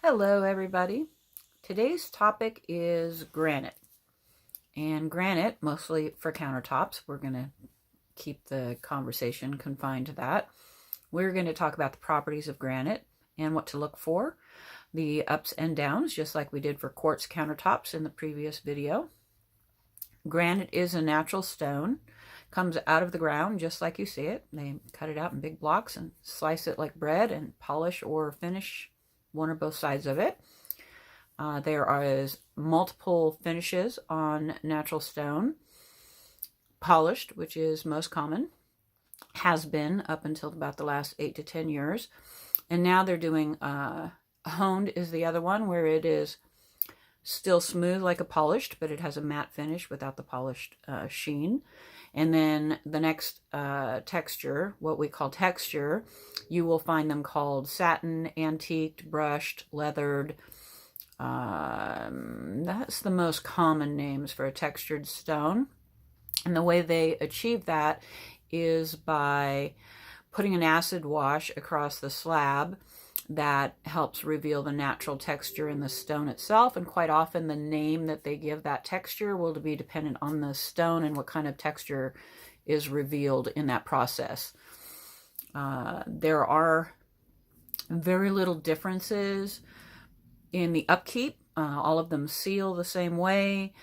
Hello everybody. Today's topic is granite. And granite, mostly for countertops. We're going to keep the conversation confined to that. We're going to talk about the properties of granite and what to look for, the ups and downs, just like we did for quartz countertops in the previous video. Granite is a natural stone, comes out of the ground just like you see it. They cut it out in big blocks and slice it like bread and polish or finish one or both sides of it. There are multiple finishes on natural stone. Polished, which is most common, has been up until about the last 8 to 10 years. And now they're doing honed is the other one, where it is still smooth like a polished, but it has a matte finish without the polished sheen. And then the next texture, what we call texture, you will find them called satin, antiqued, brushed, leathered. That's the most common names for a textured stone. And the way they achieve that is by putting an acid wash across the slab that helps reveal the natural texture in the stone itself. And quite often the name that they give that texture will be dependent on the stone and what kind of texture is revealed in that process. There are very little differences in the upkeep. All of them seal the same way.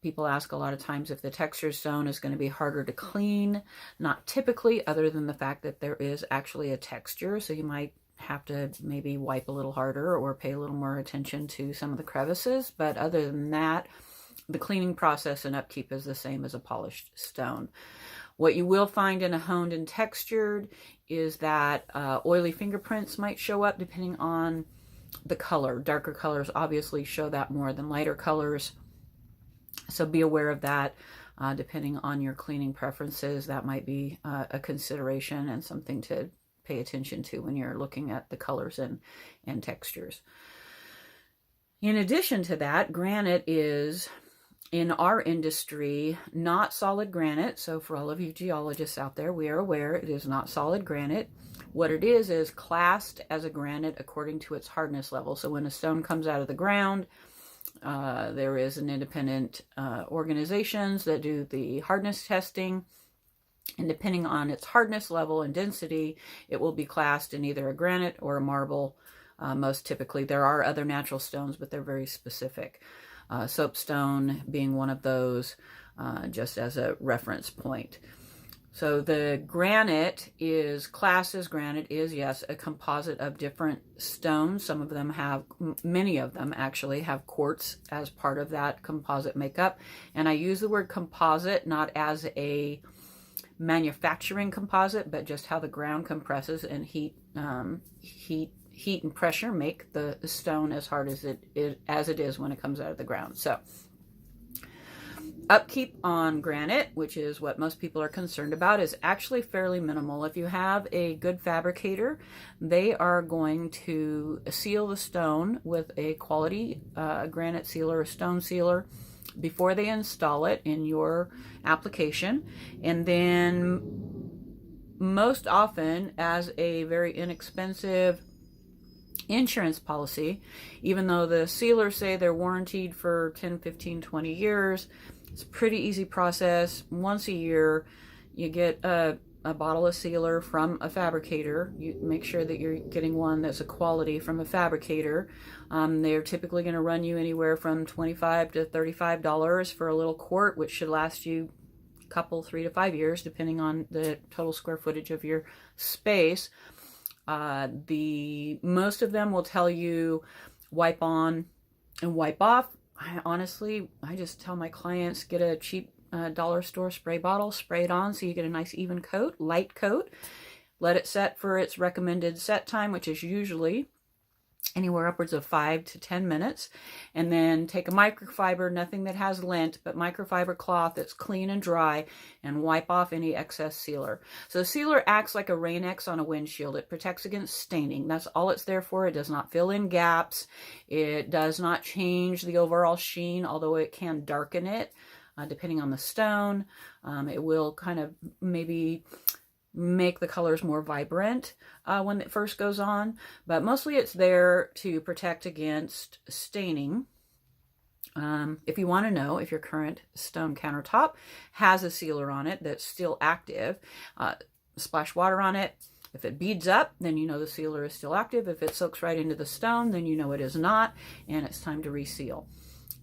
People ask a lot of times if the textured stone is going to be harder to clean. Not typically, other than the fact that there is actually a texture. So you might have to maybe wipe a little harder or pay a little more attention to some of the crevices. But other than that, the cleaning process and upkeep is the same as a polished stone. What you will find in a honed and textured is that oily fingerprints might show up depending on the color. Darker colors obviously show that more than lighter colors. So be aware of that. Depending on your cleaning preferences, that might be a consideration and something to pay attention to when you're looking at the colors and textures. In addition to that, granite is, in our industry, not solid granite. So for all of you geologists out there, we are aware it is not solid granite. What it is classed as a granite according to its hardness level. So when a stone comes out of the ground, there is an independent organizations that do the hardness testing. And depending on its hardness level and density, it will be classed in either a granite or a marble. Most typically, there are other natural stones, but they're very specific. Soapstone being one of those, just as a reference point. So the granite is classed as granite is, yes, a composite of different stones. Some of them have, many of them actually have quartz as part of that composite makeup. And I use the word composite not as a manufacturing composite, but just how the ground compresses and heat and pressure make the stone as hard as it is when it comes out of the ground. So upkeep on granite, which is what most people are concerned about, is actually fairly minimal. If you have a good fabricator, they are going to seal the stone with a quality granite sealer or stone sealer before they install it in your application. And then most often, as a very inexpensive insurance policy, even though the sealers say they're warranted for 10, 15, 20 years, it's a pretty easy process. Once a year, you get a bottle of sealer from a fabricator. You make sure that you're getting one that's a quality from a fabricator. They're typically going to run you anywhere from $25 to $35 for a little quart, which should last you a couple, 3 to 5 years, depending on the total square footage of your space. Most of them will tell you wipe on and wipe off. I just tell my clients, get a cheap dollar store spray bottle, spray it on so you get a nice even coat, light coat. Let it set for its recommended set time, which is usually anywhere upwards of 5 to 10 minutes. And then take a microfiber, nothing that has lint, but microfiber cloth that's clean and dry, and wipe off any excess sealer. So the sealer acts like a Rain-X on a windshield. It protects against staining. That's all it's there for. It does not fill in gaps. It does not change the overall sheen, although it can darken it. Depending on the stone. It will kind of maybe make the colors more vibrant when it first goes on, but mostly it's there to protect against staining. If you want to know if your current stone countertop has a sealer on it that's still active, splash water on it. If it beads up, then you know the sealer is still active. If it soaks right into the stone, then you know it is not, and it's time to reseal.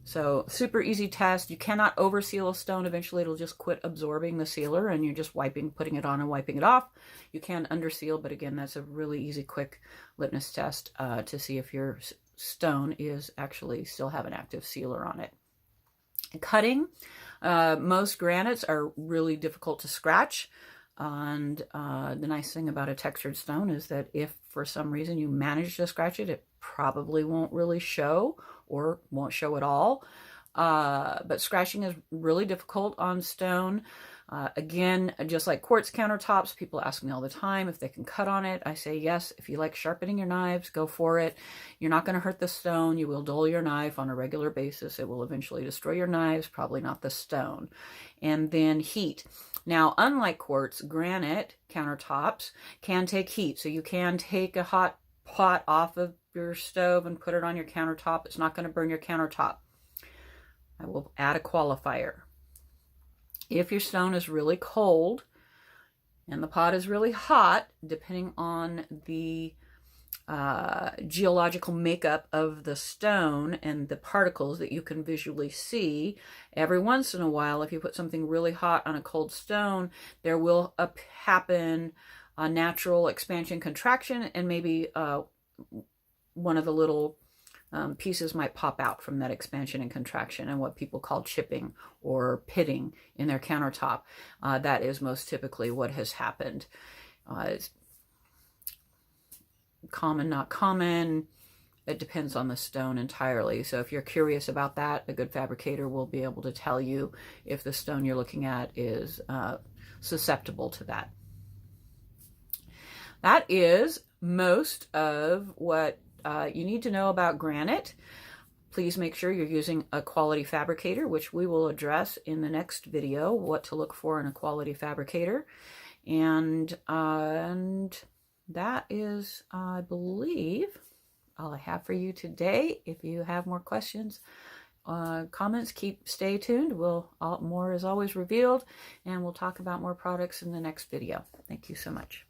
So super easy test. You cannot overseal a stone. Eventually it'll just quit absorbing the sealer and you're just putting it on and wiping it off. You can underseal, but again, that's a really easy, quick litmus test to see if your stone is actually still have an active sealer on it. Cutting, most granites are really difficult to scratch. And the nice thing about a textured stone is that if for some reason you manage to scratch it, it probably won't really show or won't show at all. But scratching is really difficult on stone. Again, just like quartz countertops, people ask me all the time if they can cut on it. I say yes. If you like sharpening your knives, go for it. You're not going to hurt the stone. You will dull your knife on a regular basis. It will eventually destroy your knives, probably not the stone. And then heat. Now, unlike quartz, granite countertops can take heat. So you can take a hot pot off of your stove and put it on your countertop. It's not going to burn your countertop. I will add a qualifier. If your stone is really cold and the pot is really hot, depending on the geological makeup of the stone and the particles that you can visually see, every once in a while, if you put something really hot on a cold stone, there will happen a natural expansion contraction, and maybe one of the little pieces might pop out from that expansion and contraction, and what people call chipping or pitting in their countertop. That is most typically what has happened. It's common, not common. It depends on the stone entirely. So if you're curious about that, a good fabricator will be able to tell you if the stone you're looking at is susceptible to that. That is most of what you need to know about granite. Please make sure you're using a quality fabricator, which we will address in the next video, what to look for in a quality fabricator. And that is, I believe, all I have for you today. If you have more questions, comments, stay tuned. More is always revealed, and we'll talk about more products in the next video. Thank you so much.